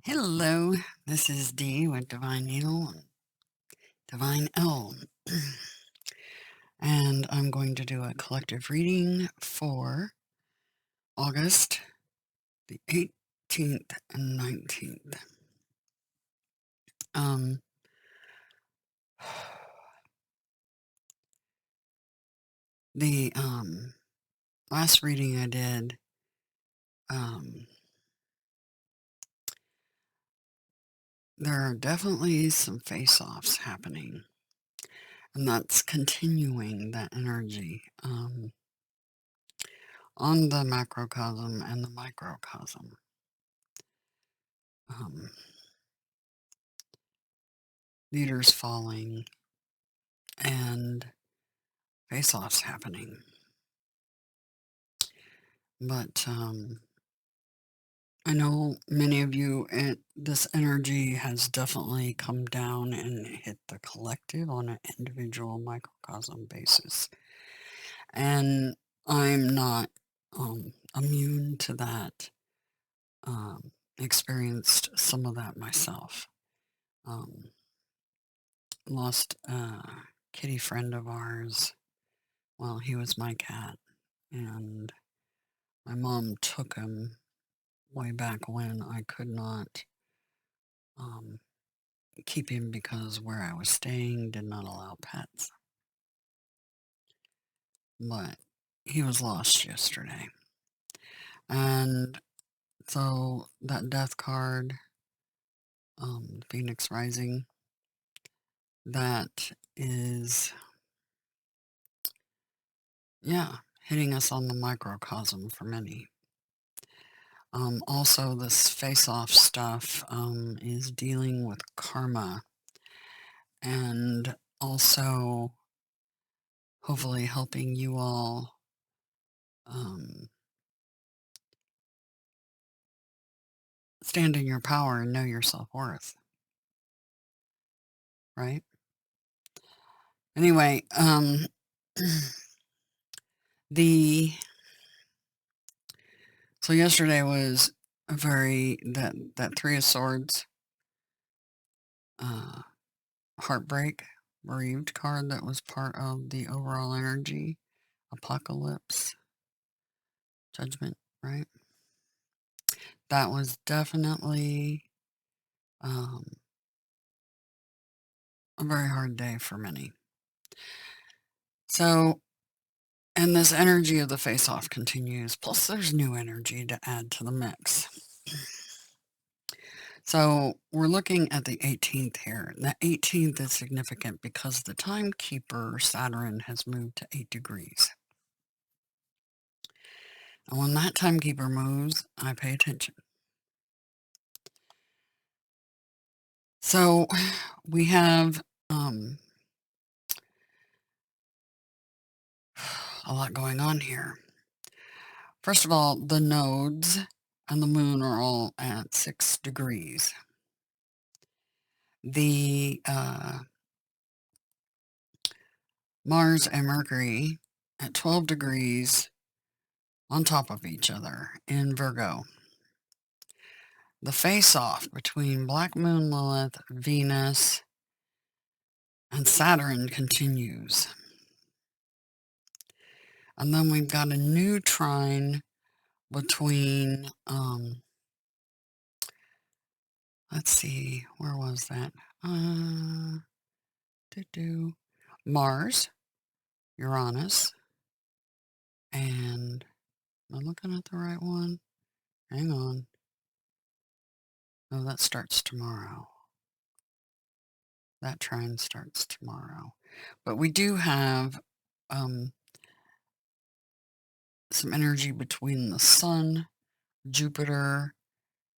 Hello, this is Dee with Divine Needle and Divine L. And I'm going to do a collective reading for August the 18th and 19th. The last reading I did, there are definitely some face-offs happening. And that's continuing that energy on the macrocosm and the microcosm. Leaders falling and face-offs happening. But I know many of you, this energy has definitely come down and hit the collective on an individual microcosm basis. And I'm not immune to that. Experienced some of that myself. Lost a kitty friend of ours. Well, he was my cat. And my mom took him way back when I could not keep him because where I was staying did not allow pets. But he was lost yesterday. And so that death card, Phoenix Rising, that is, hitting us on the microcosm for many. Also, this face-off stuff is dealing with karma and also hopefully helping you all stand in your power and know your self-worth. Right? Anyway, so yesterday was a that Three of Swords, heartbreak, bereaved card that was part of the overall energy, apocalypse, judgment, right? That was definitely a very hard day for many. So, and this energy of the face-off continues, plus there's new energy to add to the mix. So we're looking at the 18th here. The 18th is significant because the timekeeper, Saturn, has moved to 8 degrees. And when that timekeeper moves, I pay attention. So we have a lot going on here. First of all, the nodes and the moon are all at 6 degrees. The Mars and Mercury at 12 degrees on top of each other in Virgo. The face-off between Black Moon, Lilith, Venus, and Saturn continues. And then we've got a new trine between, let's see, where was that? Mars, Uranus, and am I looking at the right one? Hang on. No, that starts tomorrow. That trine starts tomorrow. But we do have some energy between the Sun, Jupiter,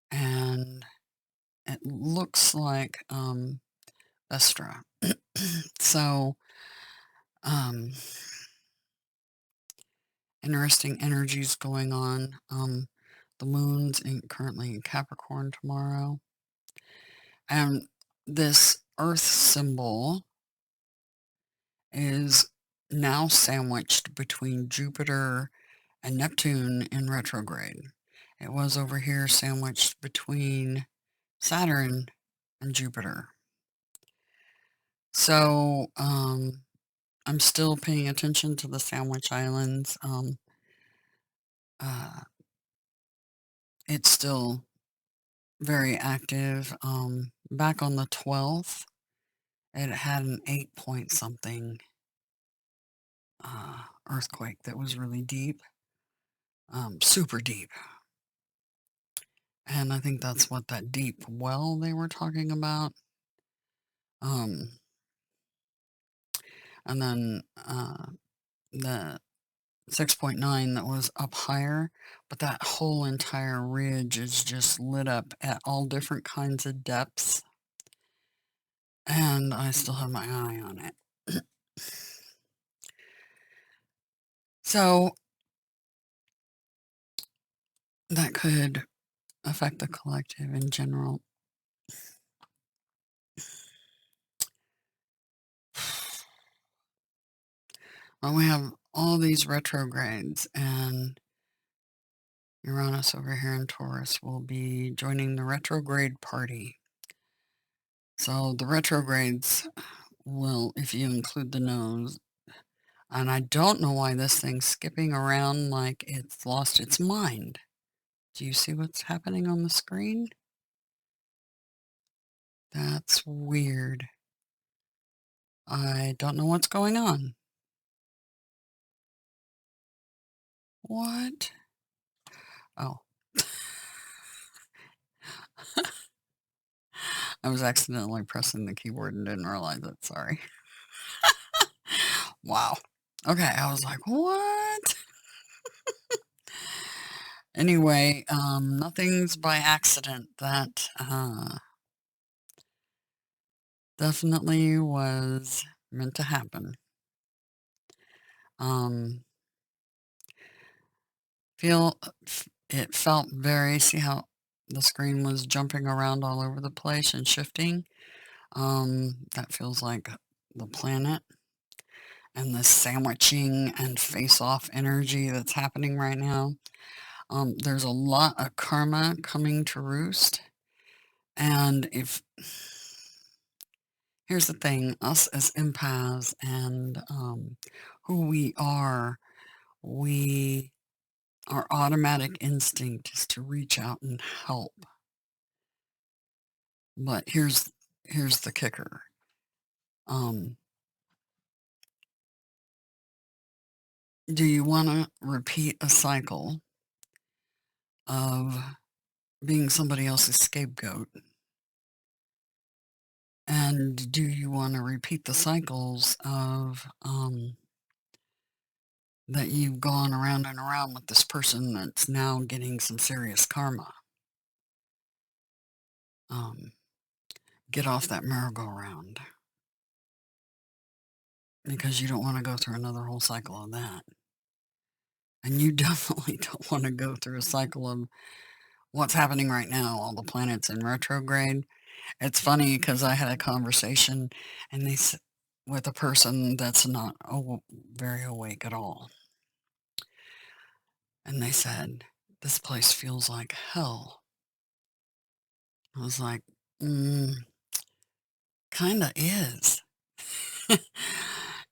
and it looks like Vestra. So interesting energies going on. The moon's currently in Capricorn tomorrow. And this Earth symbol is now sandwiched between Jupiter and Neptune in retrograde. It was over here sandwiched between Saturn, and Jupiter. So, I'm still paying attention to the Sandwich Islands. Uh, it's still very active. Back on the 12th, it had an 8 point something earthquake that was really deep, super deep. And I think that's what that deep well they were talking about. Um, and then the 6.9 that was up higher, but that whole entire ridge is just lit up at all different kinds of depths. And I still have my eye on it. So that could affect the collective in general. Well, we have all these retrogrades, and Uranus over here in Taurus will be joining the retrograde party. So the retrogrades will, if you include the nose, and I don't know why this thing's skipping around like it's lost its mind. Do you see what's happening on the screen? That's weird. I don't know what's going on. What? Oh. I was accidentally pressing the keyboard and didn't realize it. Sorry. Wow. Okay, I was like, what? Anyway, nothing's by accident. That definitely was meant to happen. It felt very, see how the screen was jumping around all over the place and shifting? That feels like the planet and the sandwiching and face-off energy that's happening right now. There's a lot of karma coming to roost. And here's the thing, us as empaths and who we are, our automatic instinct is to reach out and help. But here's the kicker. Do you want to repeat a cycle of being somebody else's scapegoat? And do you want to repeat the cycles of that you've gone around and around with this person that's now getting some serious karma? Get off that merry-go-round, because you don't want to go through another whole cycle of that. And you definitely don't want to go through a cycle of what's happening right now, all the planets in retrograde. It's funny because I had a conversation and with a person that's not very awake at all. And they said, this place feels like hell. I was like, kinda is.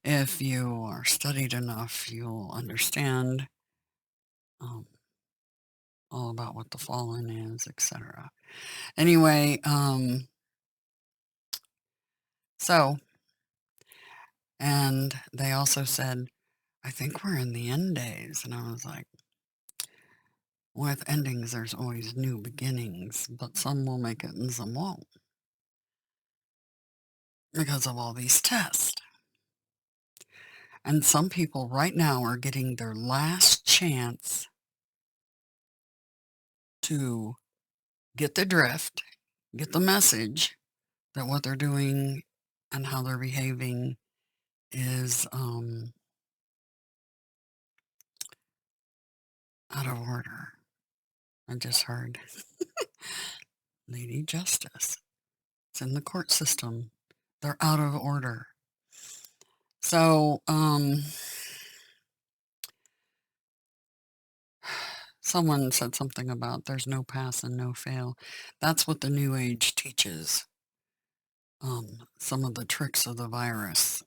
If you are studied enough, you'll understand all about what the fallen is, etc. Anyway, and they also said, I think we're in the end days. And I was like, with endings, there's always new beginnings, but some will make it and some won't, because of all these tests. And some people right now are getting their last chance to get the drift, get the message that what they're doing and how they're behaving is out of order. I just heard Lady Justice. It's in the court system. They're out of order. So, Someone said something about there's no pass and no fail. That's what the New Age teaches. Some of the tricks of the virus,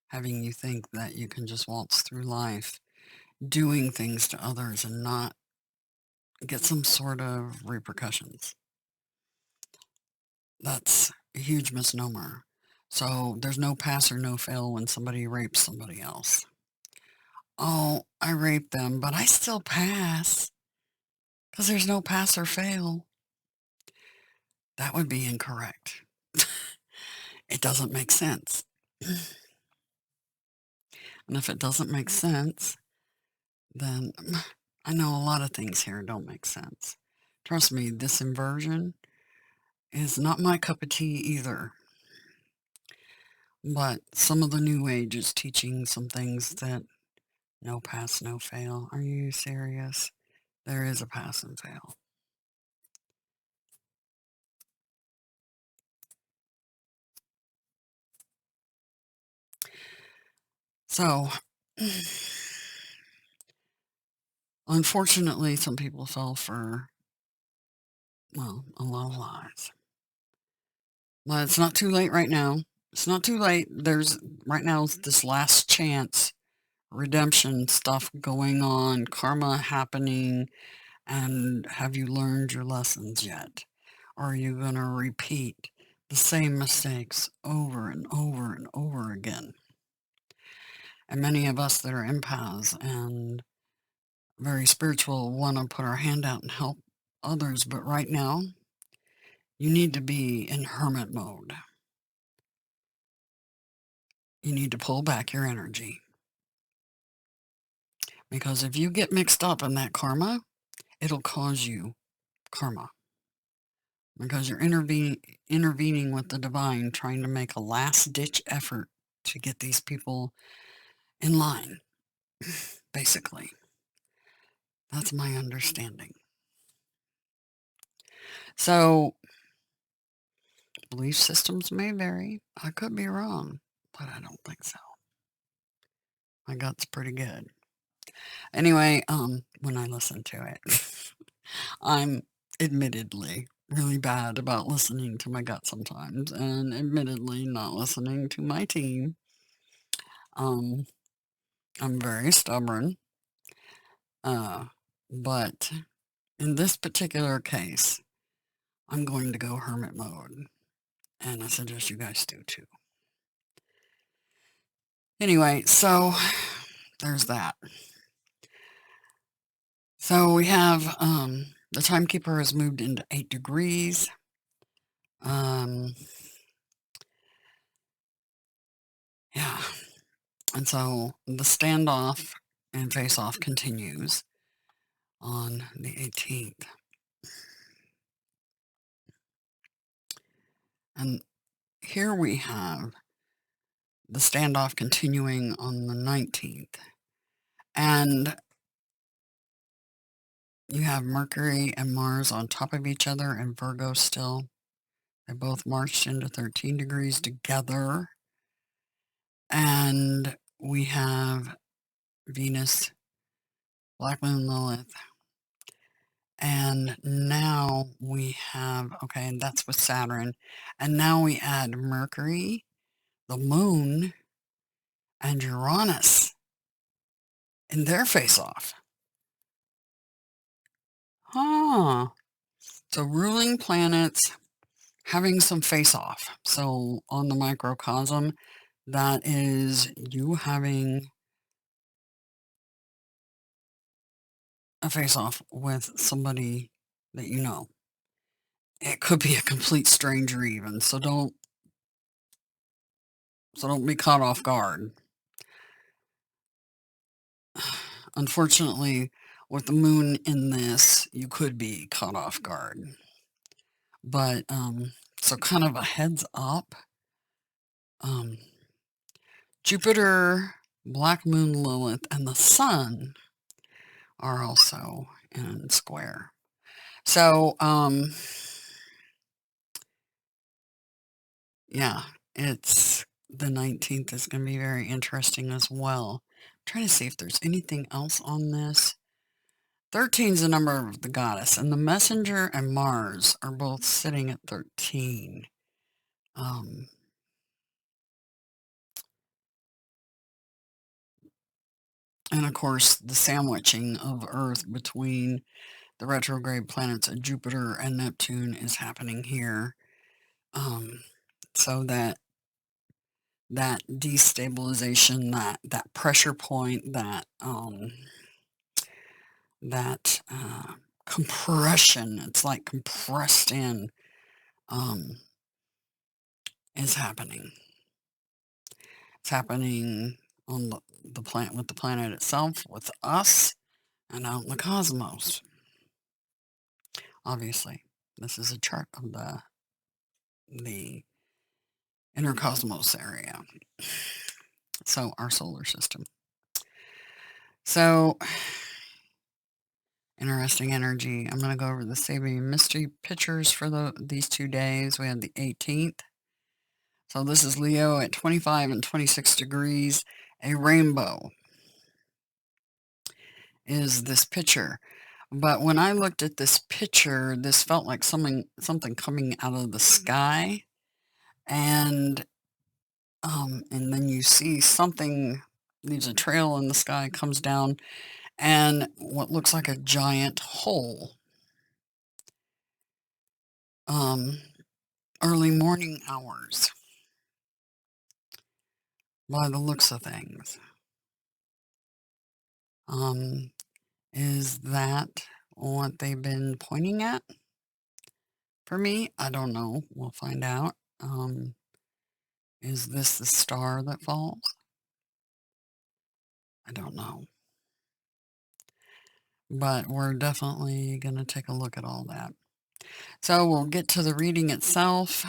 having you think that you can just waltz through life doing things to others and not get some sort of repercussions. That's a huge misnomer. So there's no pass or no fail when somebody rapes somebody else. Oh, I raped them, but I still pass because there's no pass or fail. That would be incorrect. It doesn't make sense. And if it doesn't make sense, then I know a lot of things here don't make sense. Trust me, this inversion is not my cup of tea either. But some of the New Age is teaching some things that no pass, no fail. Are you serious? There is a pass and fail. So, unfortunately, some people fell for, well, a lot of lies. But it's not too late right now. It's not too late. There's right now this last chance redemption stuff going on, karma happening, and have you learned your lessons yet? Or are you going to repeat the same mistakes over and over and over again? And many of us that are empaths and very spiritual want to put our hand out and help others, but right now, you need to be in hermit mode. You need to pull back your energy. Because if you get mixed up in that karma, it'll cause you karma. Because you're intervening with the divine, trying to make a last-ditch effort to get these people in line, basically. That's my understanding. So, belief systems may vary. I could be wrong, but I don't think so. My gut's pretty good. Anyway, when I listen to it, I'm admittedly really bad about listening to my gut sometimes, and admittedly not listening to my team. I'm very stubborn, but in this particular case, I'm going to go hermit mode, and I suggest you guys do too. Anyway, so there's that. So we have the timekeeper has moved into 8 degrees. Yeah. And so the standoff and face-off continues on the 18th. And here we have the standoff continuing on the 19th. And you have Mercury and Mars on top of each other and Virgo still. They both marched into 13 degrees together. And we have Venus, Black Moon Lilith. And now we have, okay, and that's with Saturn. And now we add Mercury, the Moon, and Uranus in their face-off. Huh. So ruling planets having some face-off. So on the microcosm, that is you having a face-off with somebody that you know. It could be a complete stranger even, so don't be caught off guard. Unfortunately, with the moon in this, you could be caught off guard. But so kind of a heads up. Jupiter, Black Moon Lilith, and the Sun are also in square. So yeah, it's the 19th is going to be very interesting as well. I'm trying to see if there's anything else on this. 13 is the number of the goddess, and the messenger and Mars are both sitting at 13. Um, and of course, the sandwiching of Earth between the retrograde planets of Jupiter and Neptune is happening here. So that destabilization, that pressure point, that compression, it's like compressed in, is happening. It's happening on the planet, with the planet itself, with us, and out in the cosmos. Obviously, this is a chart of the inner cosmos area. So our solar system. So interesting energy. I'm going to go over the Sabian mystery pictures for these 2 days. We have the 18th. So this is Leo at 25 and 26 degrees. A rainbow is this picture. But when I looked at this picture, this felt like something coming out of the sky. And then you see something, leaves a trail in the sky, comes down, and what looks like a giant hole. Early morning hours, by the looks of things. Is that what they've been pointing at? For me, I don't know. We'll find out. Is this the star that falls? I don't know. But we're definitely going to take a look at all that. So we'll get to the reading itself.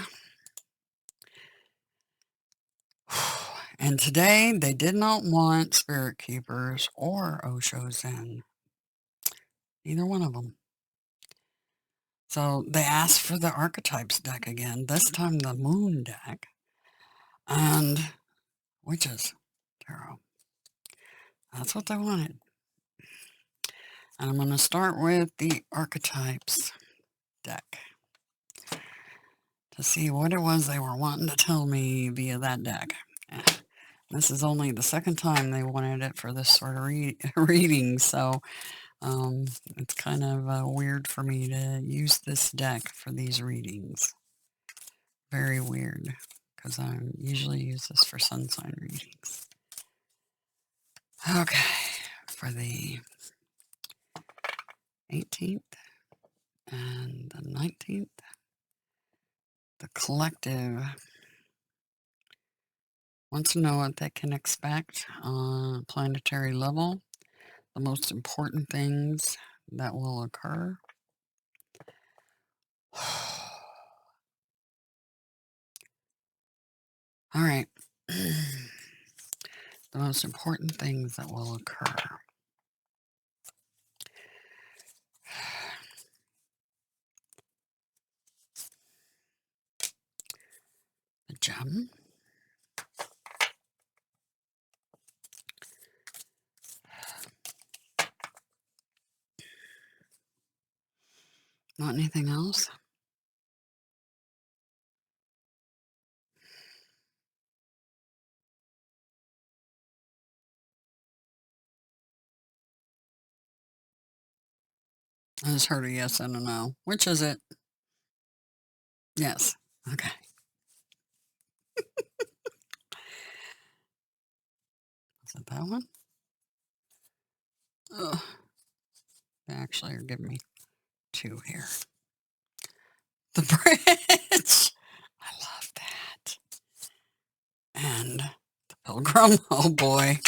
And today they did not want Spirit Keepers or Osho's in. Neither one of them. So they asked for the Archetypes deck again, this time the Moon deck, and Witches Tarot. That's what they wanted. And I'm going to start with the Archetypes deck to see what it was they were wanting to tell me via that deck. This is only the second time they wanted it for this sort of reading, so it's kind of weird for me to use this deck for these readings. Very weird, because I usually use this for sun sign readings. Okay, for the 18th and the 19th, the collective wants to know what they can expect on a planetary level, the most important things that will occur. All right. The most important things that will occur. The gem. Not anything else? I just heard a yes and a no. Which is it? Yes. Okay. Is it that one? Ugh. They actually are giving me 2 here. The bridge. I love that. And the pilgrim. Oh boy.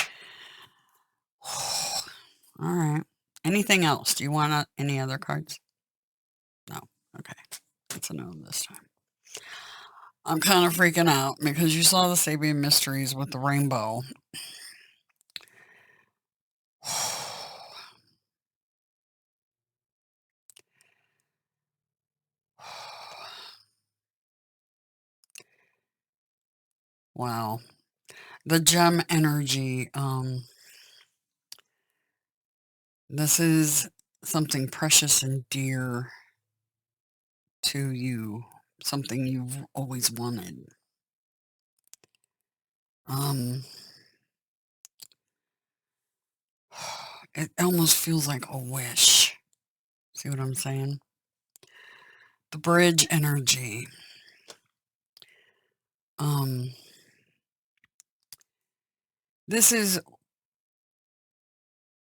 All right. Anything else? Do you want any other cards? No. Okay. That's a no this time. I'm kind of freaking out because you saw the Sabian mysteries with the rainbow. Wow. The gem energy. This is something precious and dear to you, something you've always wanted. Um, it almost feels like a wish. See what I'm saying? The bridge energy. Um, this is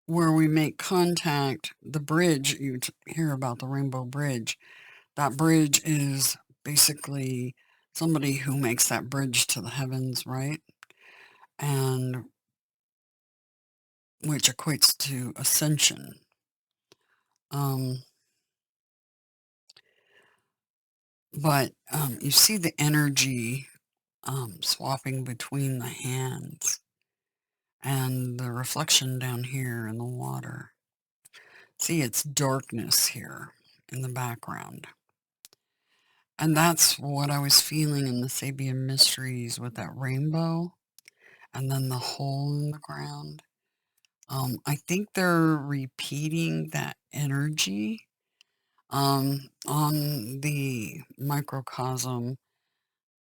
where we make contact. The bridge, you hear about the rainbow bridge. That bridge is basically somebody who makes that bridge to the heavens, right? And which equates to ascension. But you see the energy swapping between the hands and the reflection down here in the water. See, it's darkness here in the background. And that's what I was feeling in the Sabian Mysteries with that rainbow and then the hole in the ground. I think they're repeating that energy on the microcosm.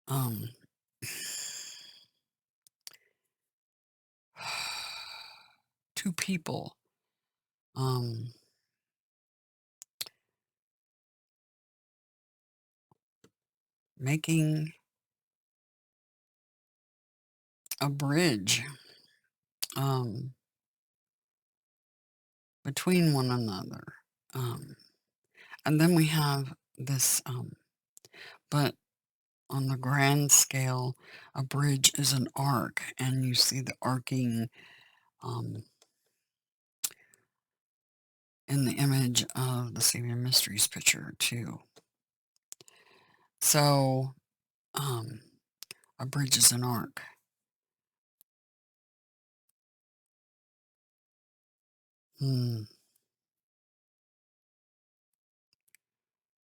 Um, two people making a bridge between one another. And then we have this, but on the grand scale, a bridge is an arc, and you see the arcing in the image of the Sabian Mysteries picture, too. So, a bridge is an arc.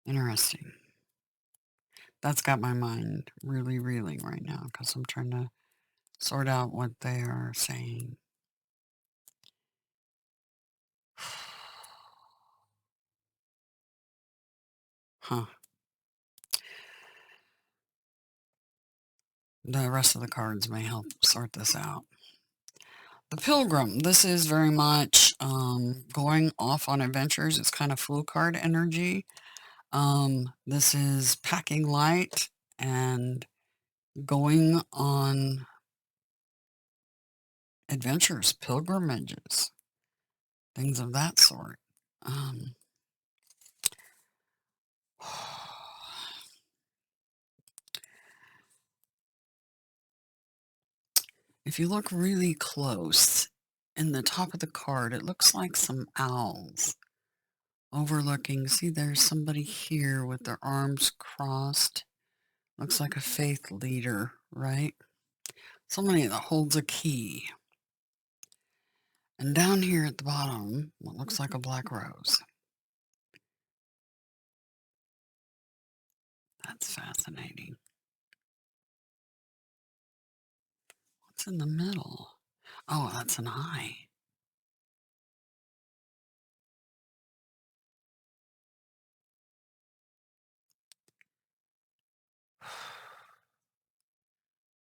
Interesting. That's got my mind really reeling right now because I'm trying to sort out what they are saying. Huh. The rest of the cards may help sort this out. The Pilgrim. This is very much going off on adventures. It's kind of Fool card energy. This is packing light and going on adventures, pilgrimages, things of that sort. If you look really close in the top of the card, it looks like some owls overlooking. See, there's somebody here with their arms crossed. Looks like a faith leader, right? Somebody that holds a key. And down here at the bottom, what looks like a black rose. That's fascinating. What's in the middle? Oh, that's an eye.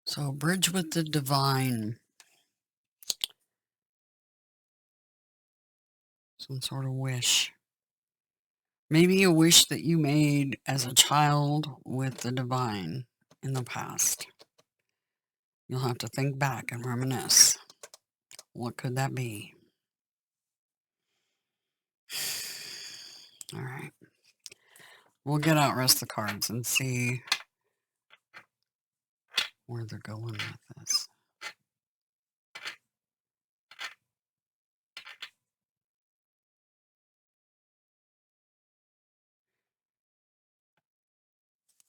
So, bridge with the divine. Some sort of wish. Maybe a wish that you made as a child with the divine in the past. You'll have to think back and reminisce. What could that be? All right. We'll get out rest of the cards and see where they're going with this.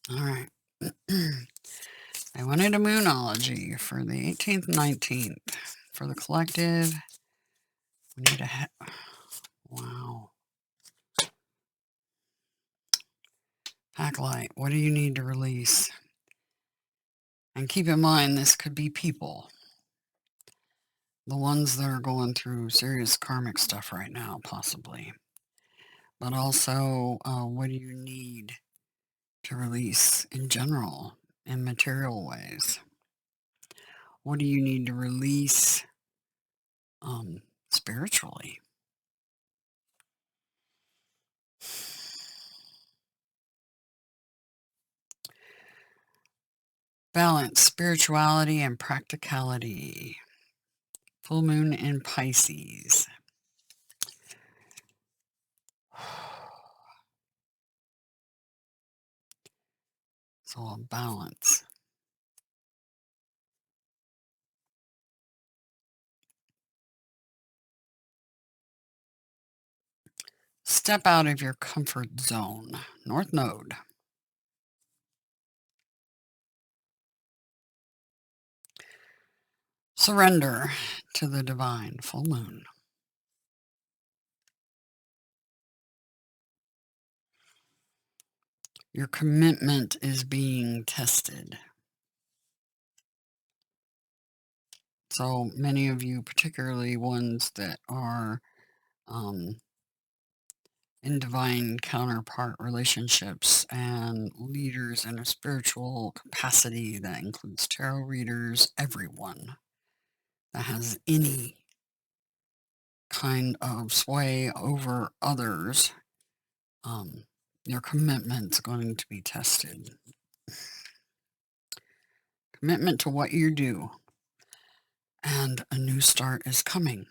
All right. I wanted a Moonology for the 18th and 19th. For the collective, we need a... Wow. Packlight, what do you need to release? And keep in mind, this could be people. The ones that are going through serious karmic stuff right now, possibly. but also what do you need to release in general, in material ways? What do you need to release spiritually? Balance, spirituality, and practicality. Full moon in Pisces. It's all balance. Step out of your comfort zone. North Node. Surrender to the divine. Full moon. Your commitment is being tested. So many of you, particularly ones that are in divine counterpart relationships and leaders in a spiritual capacity, that includes tarot readers, everyone that has any kind of sway over others, your commitment's going to be tested. Commitment to what you do. And a new start is coming.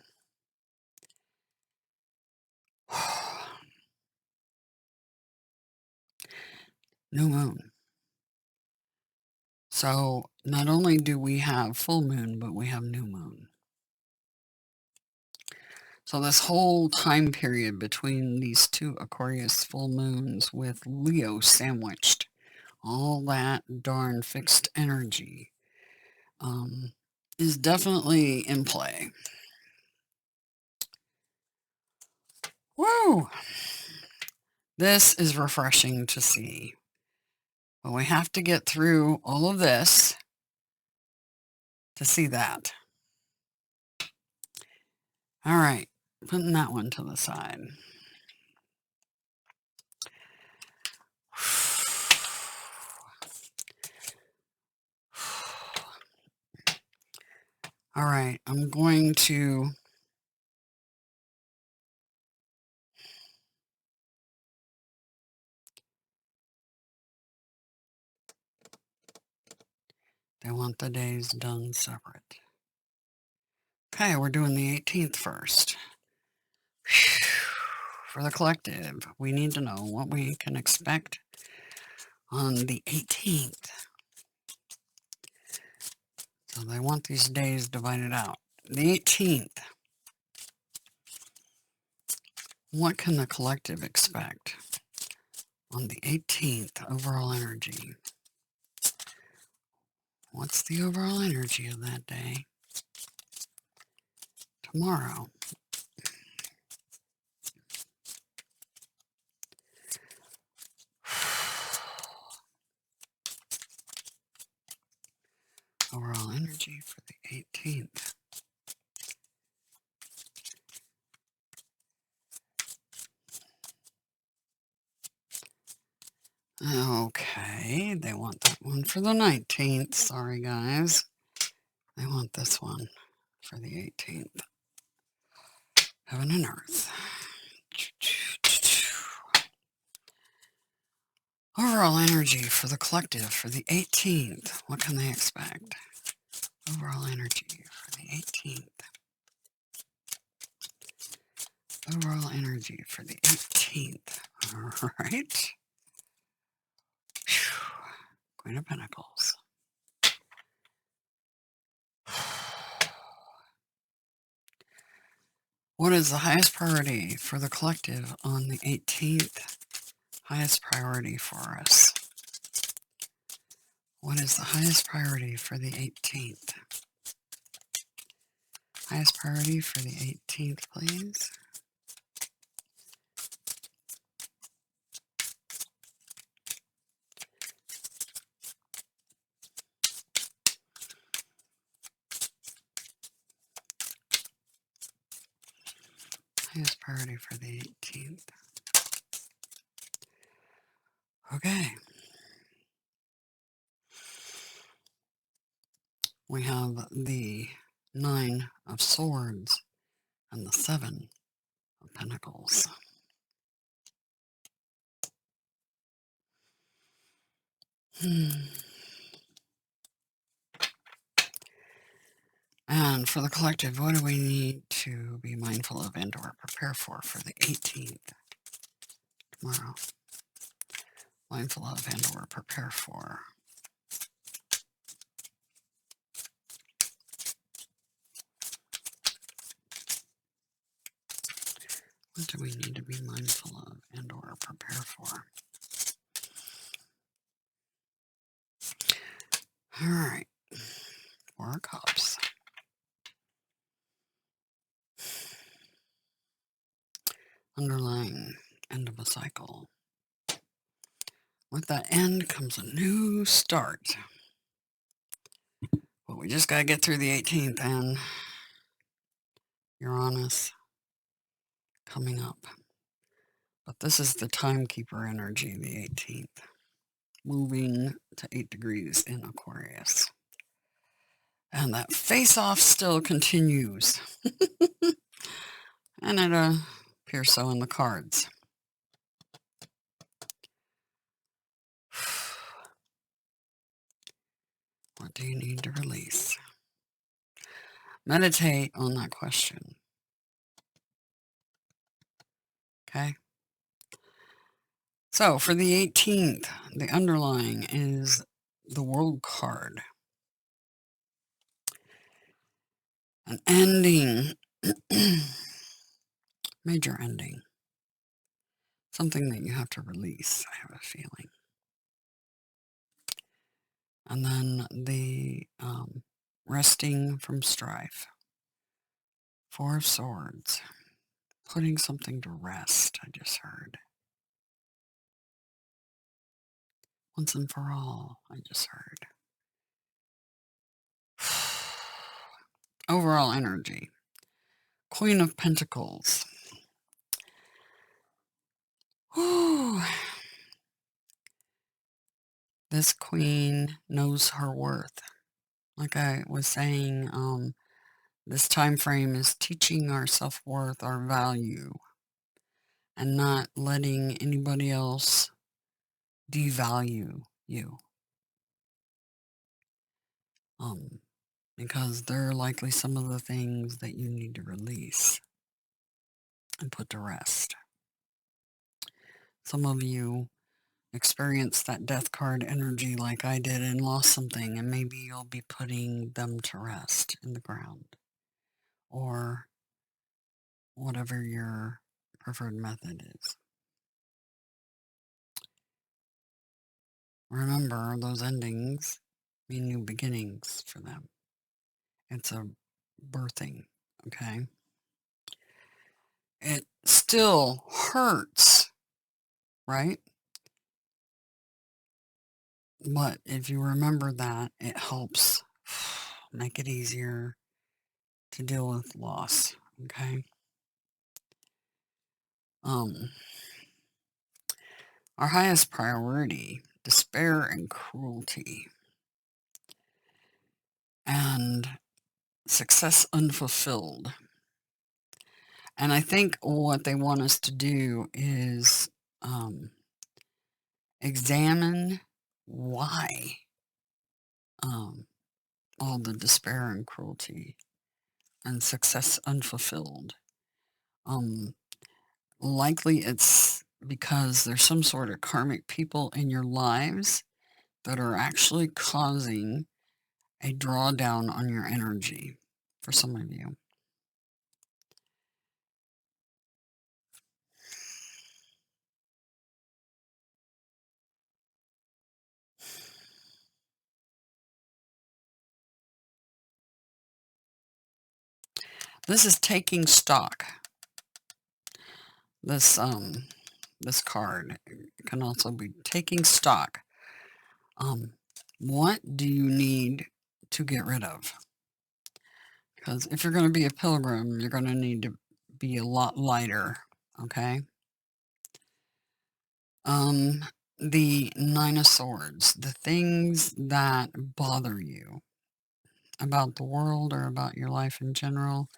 New moon. So not only do we have full moon, but we have new moon. So this whole time period between these two Aquarius full moons with Leo sandwiched, all that darn fixed energy, is definitely in play. Woo! This is refreshing to see. But we have to get through all of this to see that. All right, putting that one to the side. All right, I'm going to they want the days done separate. Okay, we're doing the 18th first. For the collective, we need to know what we can expect on the 18th. So they want these days divided out. The 18th. What can the collective expect on the 18th overall energy? What's the overall energy of that day? Tomorrow. Overall energy for the 18th. Okay, they want that one for the 19th. Sorry, guys. They want this one for the 18th. Heaven and Earth. Overall energy for the collective for the 18th. What can they expect? Overall energy for the 18th. Overall energy for the 18th. All right. Queen of Pentacles. What is the highest priority for the collective on the 18th? Highest priority for us. What is the highest priority for the 18th? Highest priority for the 18th, please. Highest priority for the 18th. Okay. We have the 9 of Swords and the 7 of Pentacles. And for the collective, what do we need to be mindful of and or prepare for the 18th? Tomorrow. Mindful of and or prepare for. What do we need to be mindful of and or prepare for? All right. 4 of Cups. Underlying end of a cycle. With that end comes a new start. But we just got to get through the 18th, and Uranus coming up. But this is the timekeeper energy, the 18th. Moving to 8 degrees in Aquarius. And that face-off still continues. And it appears so in the cards. What do you need to release? Meditate on that question. Okay? So for the 18th, the underlying is the World card. An ending. Major ending. Something that you have to release, I have a feeling. And then the resting from strife. 4 of Swords. Putting something to rest, I just heard. Once and for all, I just heard. Overall energy. Queen of Pentacles. Whew. This queen knows her worth. Like I was saying, this time frame is teaching our self-worth, our value, and not letting anybody else devalue you. Because they're likely some of the things that you need to release and put to rest. Some of you experienced that death card energy like I did and lost something, and maybe you'll be putting them to rest in the ground or whatever your preferred method is. Remember, those endings mean new beginnings for them. It's a birthing, okay? It still hurts, right? But if you remember that, it helps make it easier to deal with loss, okay? Our highest priority, despair and cruelty, and success unfulfilled. And I think what they want us to do is examine why all the despair and cruelty and success unfulfilled. Likely it's because there's some sort of karmic people in your lives that are actually causing a drawdown on your energy for some of you. This is taking stock. This card can also be taking stock. What do you need to get rid of? Because if you're going to be a pilgrim, you're going to need to be a lot lighter, okay? the Nine of Swords, the things that bother you about the world or about your life in general,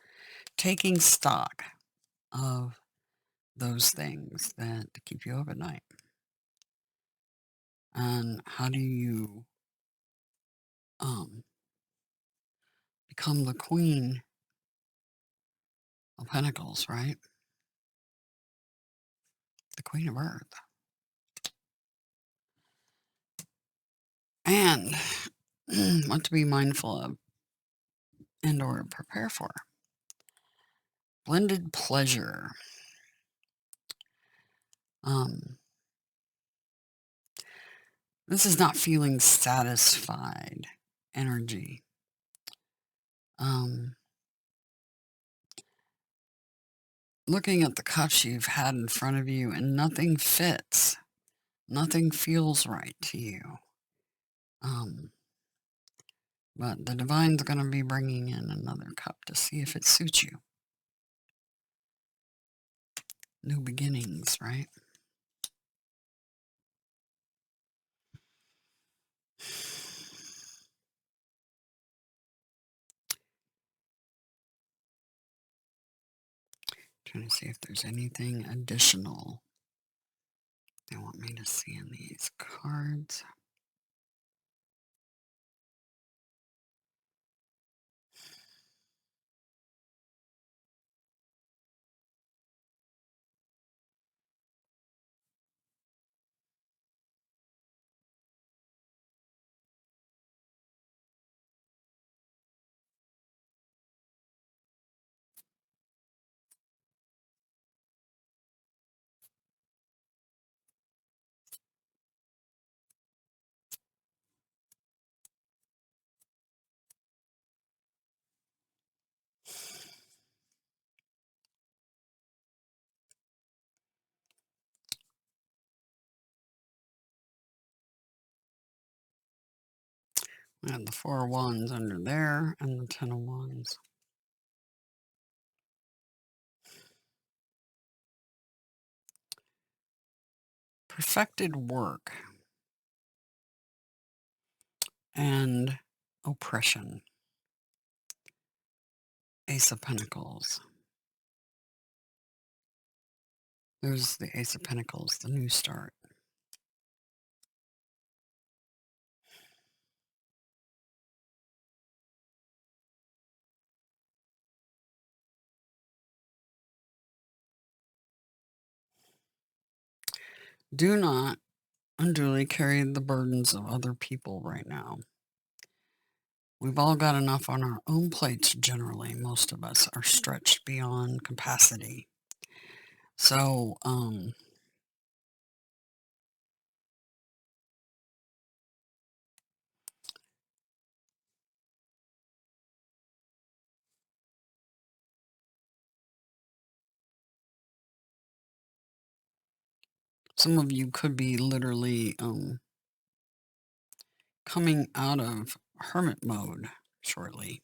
taking stock of those things that keep you up at night. And how do you um, become the Queen of Pentacles, right? The Queen of Earth. And what to be mindful of and or prepare for. Blended pleasure. This is not feeling satisfied energy. Looking at the cups you've had in front of you and nothing fits. Nothing feels right to you. But the divine's going to be bringing in another cup to see if it suits you. New beginnings, right? Trying to see if there's anything additional they want me to see in these cards. We have the Four of Wands under there and the Ten of Wands. Perfected work and oppression. Ace of Pentacles. There's the Ace of Pentacles, the new start. Do not unduly carry the burdens of other people right now. We've all got enough on our own plates generally. Most of us are stretched beyond capacity. So, some of you could be literally coming out of hermit mode shortly.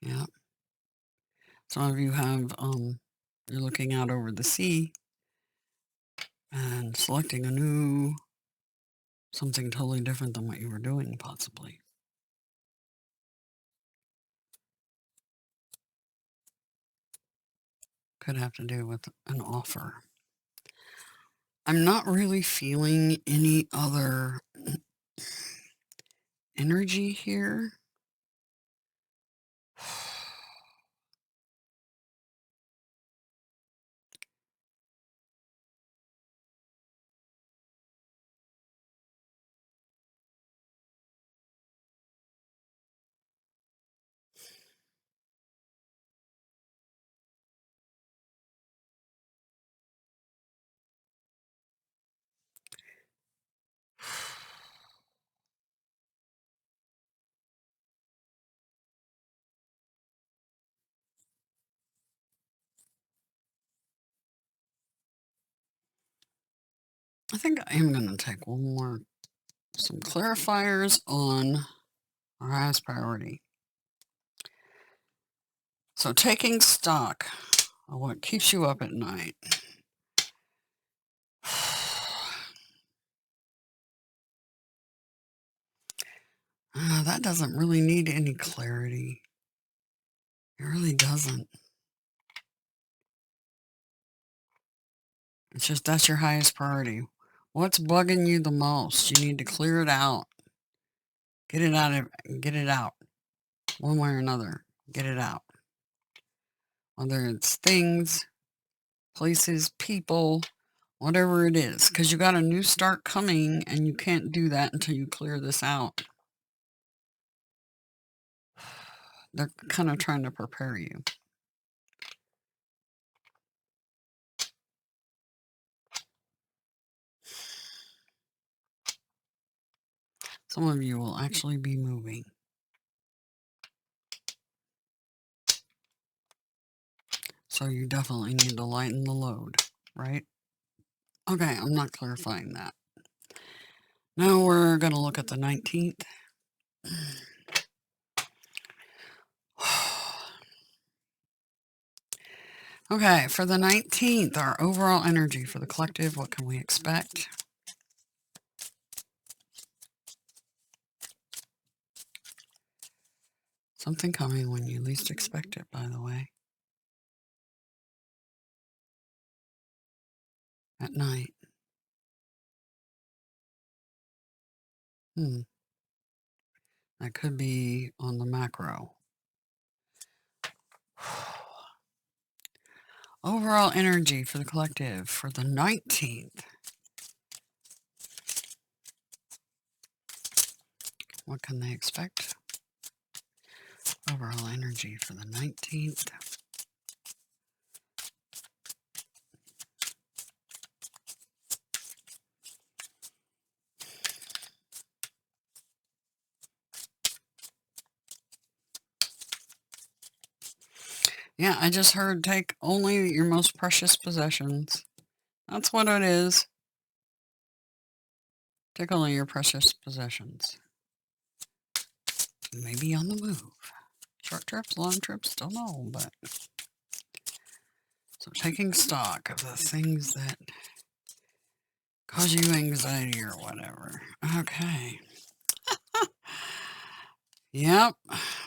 Yeah. Some of you have, you're looking out over the sea and selecting a new, something totally different than what you were doing, possibly. Could have to do with an offer. I'm not really feeling any other energy here. I think I am going to take some clarifiers on our highest priority. So taking stock of what keeps you up at night. That doesn't really need any clarity. It really doesn't. It's just that's your highest priority. What's bugging you the most? You need to clear it out. Get it out. One way or another. Get it out. Whether it's things, places, people, whatever it is. Because you got a new start coming and you can't do that until you clear this out. They're kind of trying to prepare you. Some of you will actually be moving. So you definitely need to lighten the load, right? Okay, I'm not clarifying that. Now we're going to look at the 19th. Okay, for the 19th, our overall energy for the collective, what can we expect? Something coming when you least expect it, by the way. At night. That could be on the macro. Overall energy for the collective for the 19th. What can they expect? Overall energy for the 19th. Yeah, I just heard take only your most precious possessions. That's what it is. Take only your precious possessions. Maybe on the move. Short trips, long trips, don't know, but... So taking stock of the things that cause you anxiety or whatever. Okay. Yep.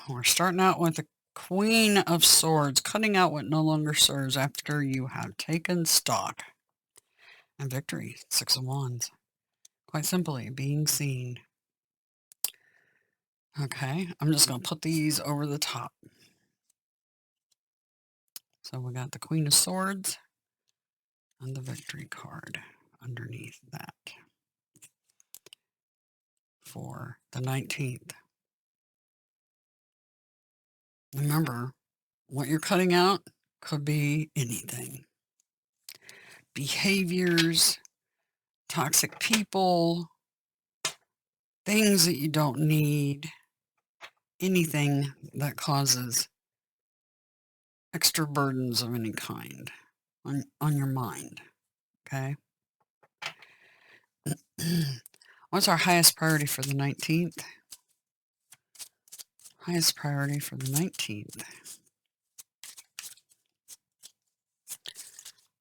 We're starting out with the Queen of Swords, cutting out what no longer serves after you have taken stock. And victory, 6 of Wands. Quite simply, being seen. Okay, I'm just going to put these over the top. So we got the Queen of Swords and the victory card underneath that for the 19th. Remember, what you're cutting out could be anything. Behaviors, toxic people, things that you don't need, anything that causes extra burdens of any kind on your mind, okay? What's our highest priority for the 19th? Highest priority for the 19th.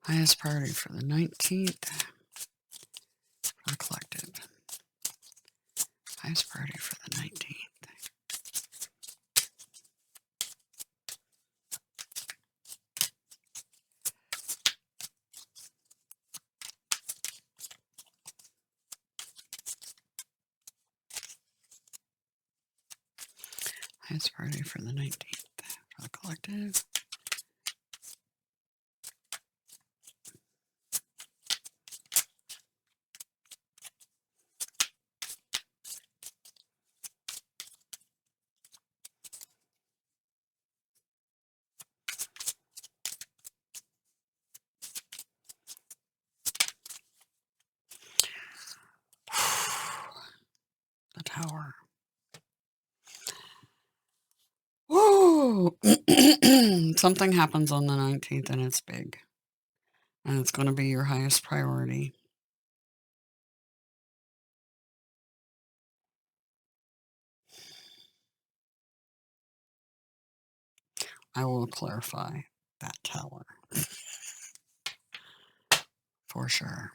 Highest priority for the 19th for the collective. Highest priority for the 19th. Highest priority for the 19th for the collective. The Tower. Woo! Something happens on the 19th and it's big. And it's going to be your highest priority. I will clarify that tower for sure.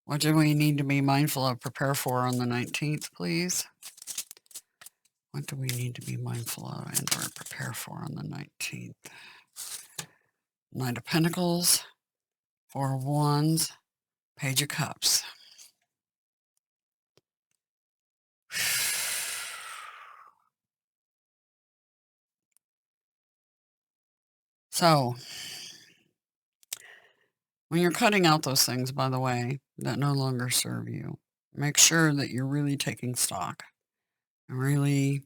What do we need to be mindful of, prepare for on the 19th, please? What do we need to be mindful of and or prepare for on the 19th? Knight of Pentacles, Four of Wands, Page of Cups. So, when you're cutting out those things, by the way, that no longer serve you, make sure that you're really taking stock and really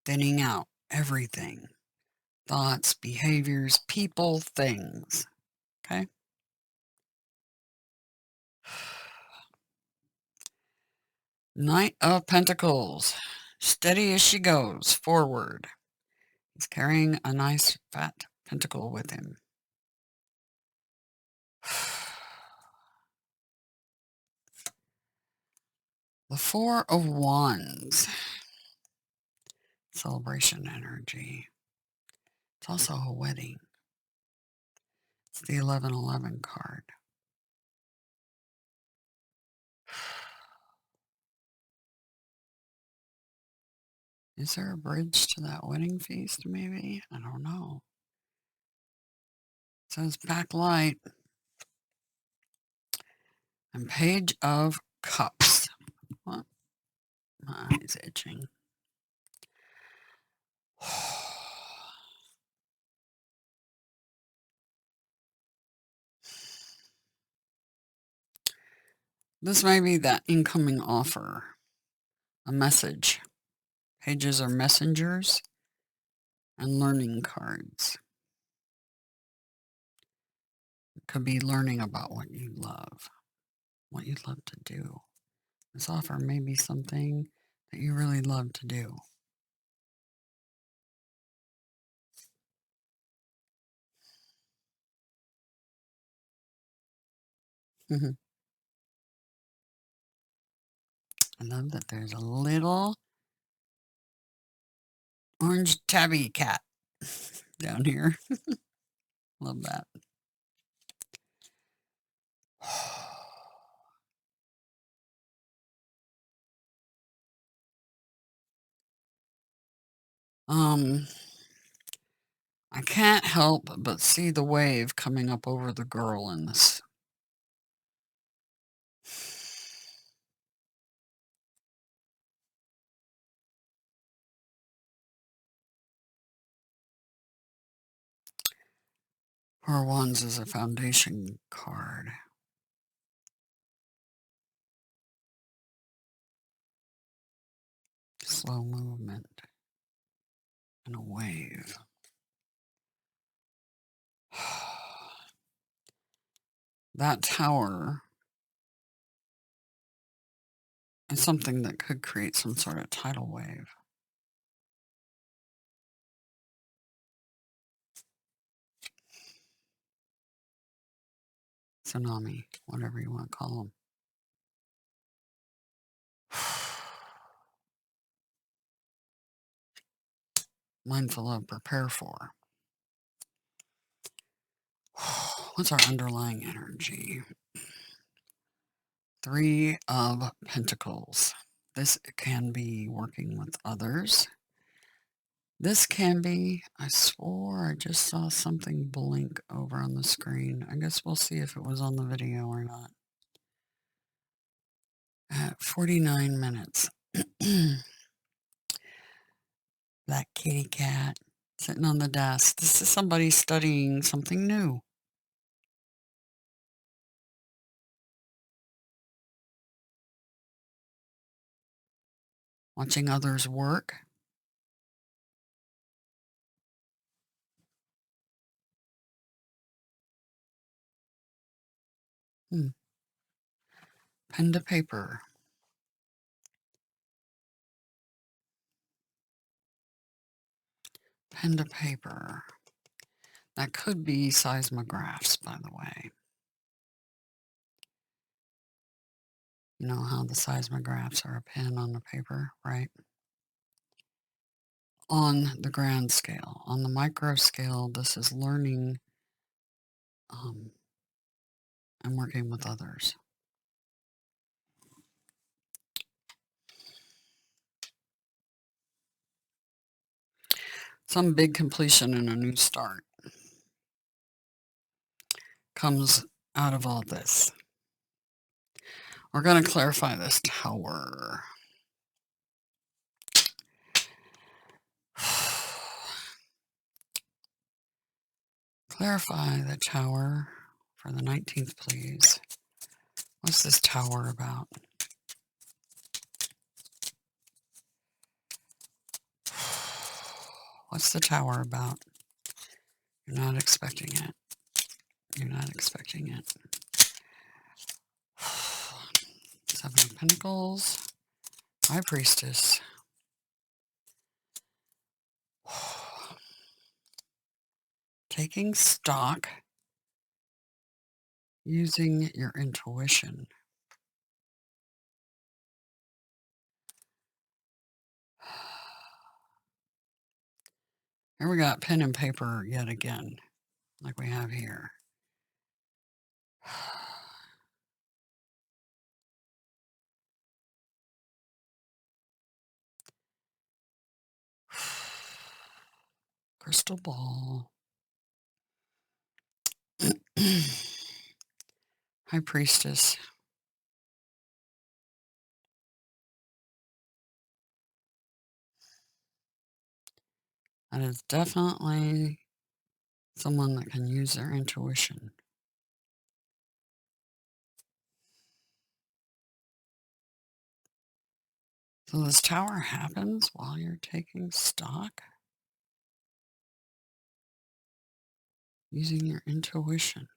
thinning out everything. Thoughts, behaviors, people, things. Okay? Knight of Pentacles. Steady as she goes, forward. He's carrying a nice fat pentacle with him. The Four of Wands. Celebration energy. It's also a wedding. It's the 1111 card. Is there a bridge to that wedding feast, maybe? I don't know. It says backlight. And Page of Cups. What? My eye's itching. This may be that incoming offer. A message. Pages are messengers and learning cards. It could be learning about what you love, what you love to do. This offer may be something that you really love to do. I love that there's a little orange tabby cat down here. Love that. I can't help but see the wave coming up over the girl in this. Four of Wands is a foundation card. Slow movement and a wave. That tower is something that could create some sort of tidal wave. Tsunami, whatever you want to call them. Mindful of, prepare for. What's our underlying energy? Three of Pentacles. This can be working with others. This can be, I swore I just saw something blink over on the screen. I guess we'll see if it was on the video or not. At 49 minutes. Black kitty cat sitting on the desk. This is somebody studying something new. Watching others work. Pen to paper. Pen to paper. That could be seismographs, by the way. You know how the seismographs are a pen on the paper, right? on the grand scale. On the micro scale, this is learning and working with others. Some big completion and a new start comes out of all this. We're going to clarify this tower. Clarify the tower for the 19th, please. What's this tower about? What's the tower about? You're not expecting it. You're not expecting it. Seven of Pentacles. High Priestess. Taking stock. Using your intuition. Here we got pen and paper yet again, like we have here. Crystal ball. High Priestess. That is definitely someone that can use their intuition. So this tower happens while you're taking stock? Using your intuition.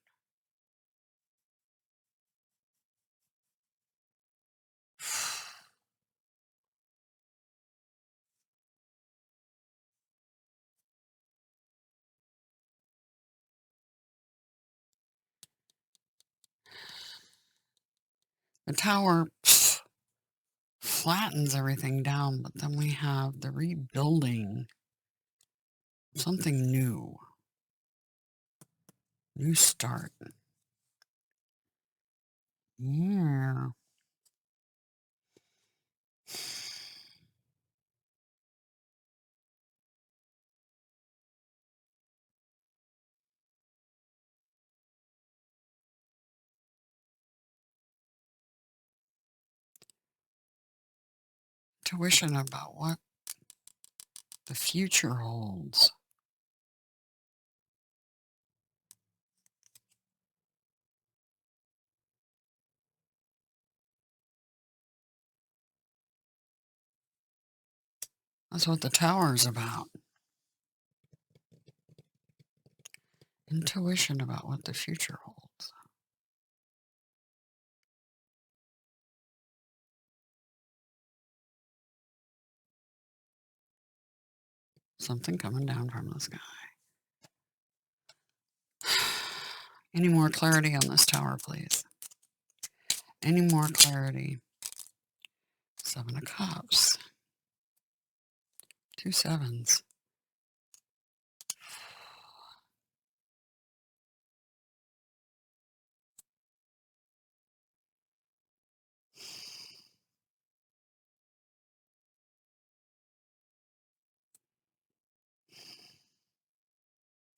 The tower flattens everything down, but then we have the rebuilding. Something new. New start. Yeah. Intuition about what the future holds. That's what the tower is about. Intuition about what the future holds. Something coming down from the sky. Any more clarity on this tower, please? Any more clarity? Seven of Cups. Two sevens.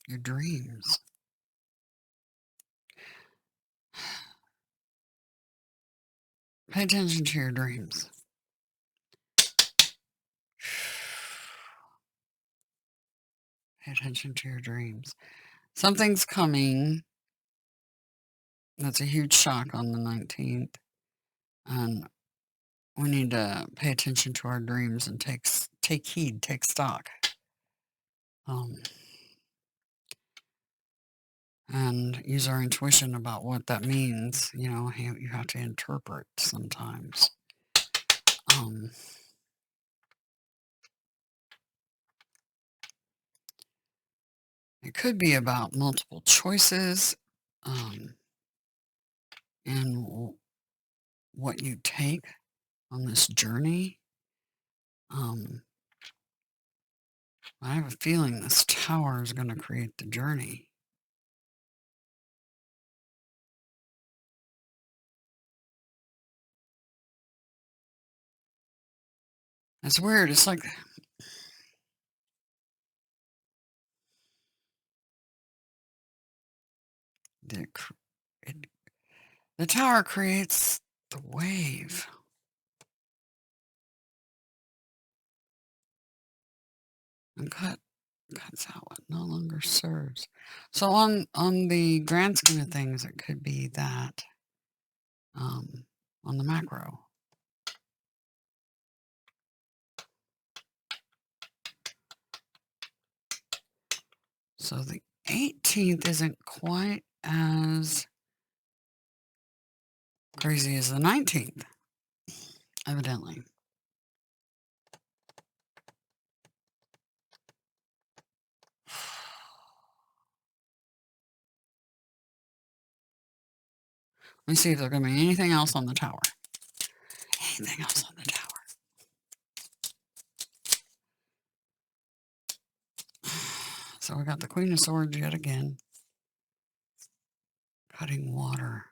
Your dreams. Pay attention to your dreams. Pay attention to your dreams. Something's coming. That's a huge shock on the 19th. And we need to pay attention to our dreams and take heed, take stock. And use our intuition about what that means. You know, you have to interpret sometimes. It could be about multiple choices and what you take on this journey. I have a feeling this tower is going to create the journey. It's weird. It's like the, it, the tower creates the wave. And cuts out what no longer serves. So on the grand scheme of things, it could be that on the macro. So the 18th isn't quite as crazy as the 19th, evidently. Let me see if there's going to be anything else on the tower. Anything else on the tower? So we got the Queen of Swords yet again. Cutting water.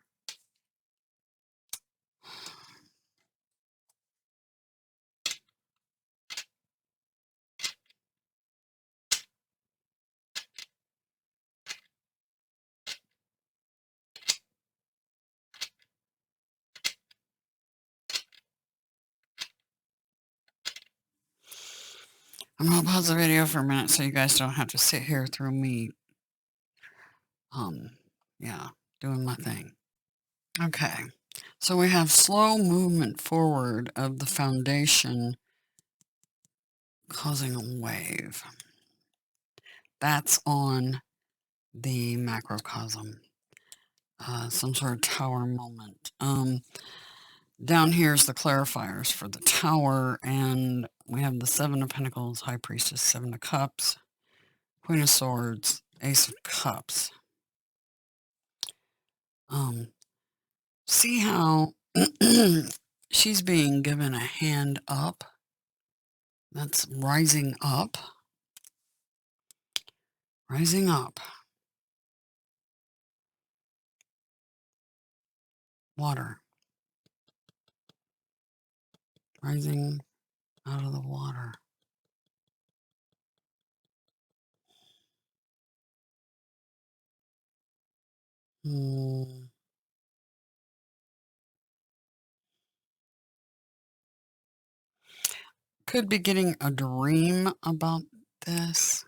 I'm going to pause the video for a minute so you guys don't have to sit here through me, yeah, doing my thing. Okay, so we have slow movement forward of the foundation causing a wave. That's on the macrocosm, some sort of tower moment. Down here is the clarifiers for the tower, and we have the Seven of Pentacles, High Priestess, Seven of Cups, Queen of Swords, Ace of Cups. See how she's being given a hand up? That's rising up. Rising up. Water. Rising out of the water. Could be getting a dream about this.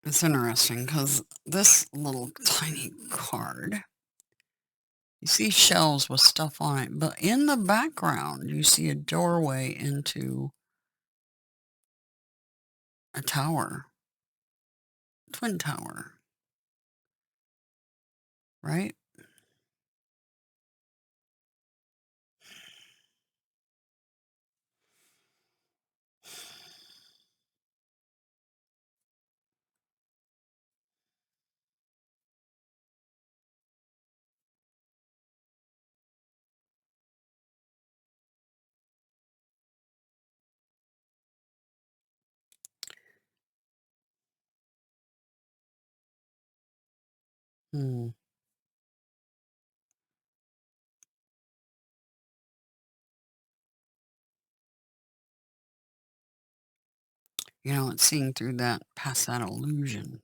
It's interesting because this little tiny card, you see shelves with stuff on it, but in the background, you see a doorway into a tower, twin tower, right? You know, it's seeing through that, past that illusion.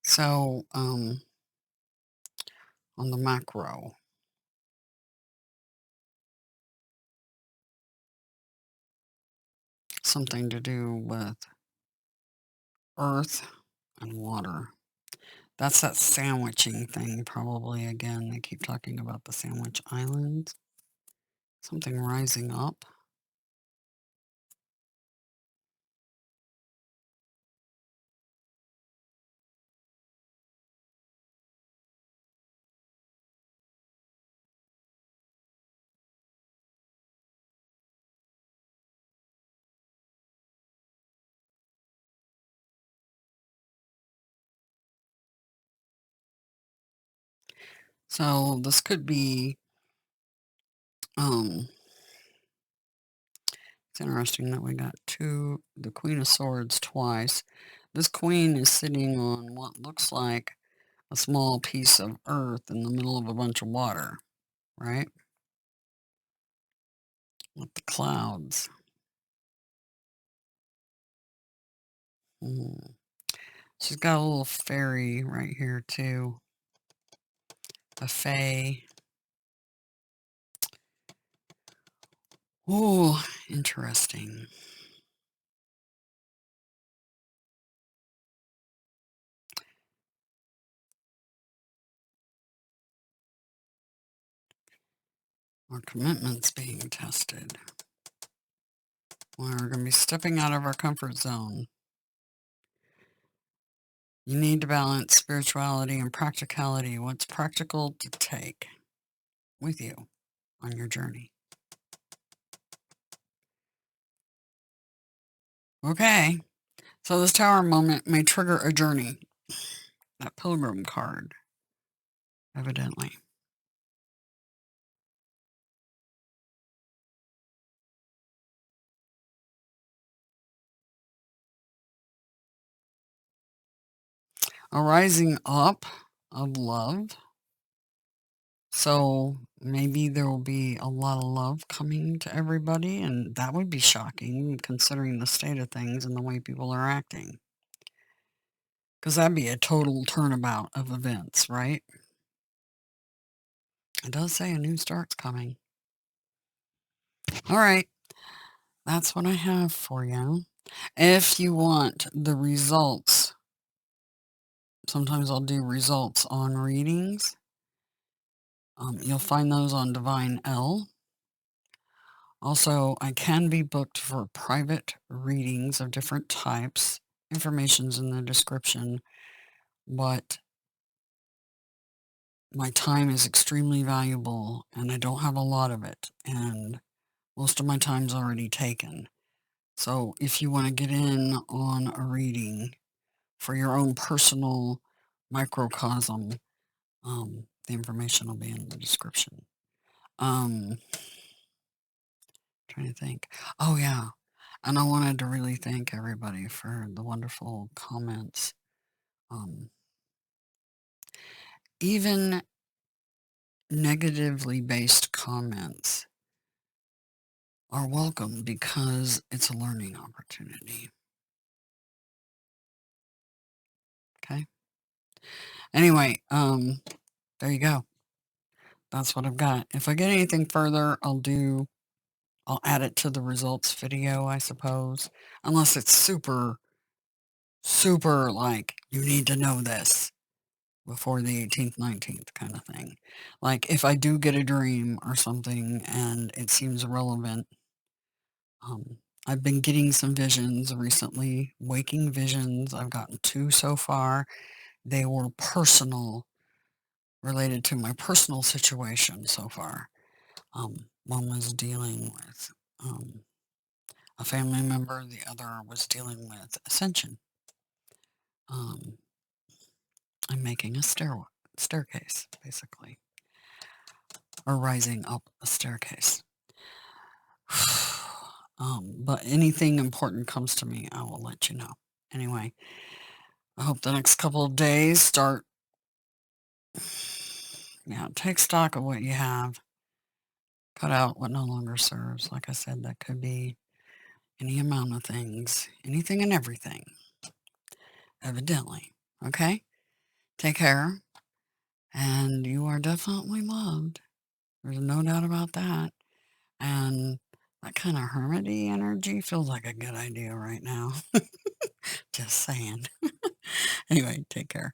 So, on the macro, something to do with earth and water. That's that sandwiching thing probably again. They keep talking about the Sandwich Islands. Something rising up. So this could be, um, it's interesting that we got the Queen of Swords twice. This queen is sitting on what looks like a small piece of earth in the middle of a bunch of water, right? With the clouds. Mm. She's got a little fairy right here too. A fae. Oh, interesting. Our commitment's being tested. We're going to be stepping out of our comfort zone. You need to balance spirituality and practicality. What's practical to take with you on your journey? Okay, so this tower moment may trigger a journey. That pilgrim card, evidently. A rising up of love. So maybe there will be a lot of love coming to everybody, and that would be shocking considering the state of things and the way people are acting. Because that'd be a total turnabout of events, right? It does say a new start's coming. All right, that's what I have for you. If you want the results, sometimes I'll do results on readings. You'll find those on Divine L. Also, I can be booked for private readings of different types. Information's in the description, but my time is extremely valuable and I don't have a lot of it, and most of my time's already taken. So if you want to get in on a reading for your own personal microcosm, the information will be in the description. Trying to think. Oh yeah. And I wanted to really thank everybody for the wonderful comments. Um, even negatively based comments are welcome because it's a learning opportunity. Okay. Anyway, there you go. That's what I've got. If I get anything further, I'll add it to the results video, I suppose. Unless it's super, super like, you need to know this before the 18th, 19th kind of thing. Like if I do get a dream or something and it seems relevant, I've been getting some visions recently, waking visions. I've gotten 2 so far. They were personal, related to my personal situation so far. One was dealing with a family member, the other was dealing with ascension. I'm making a staircase, basically, or rising up a staircase. But anything important comes to me, I will let you know. Anyway, I hope the next couple of days start, take stock of what you have. Cut out what no longer serves. Like I said, that could be any amount of things, anything and everything, evidently. Okay? Take care. And you are definitely loved. There's no doubt about that. And that kind of hermity energy feels like a good idea right now. Just saying. Anyway, take care.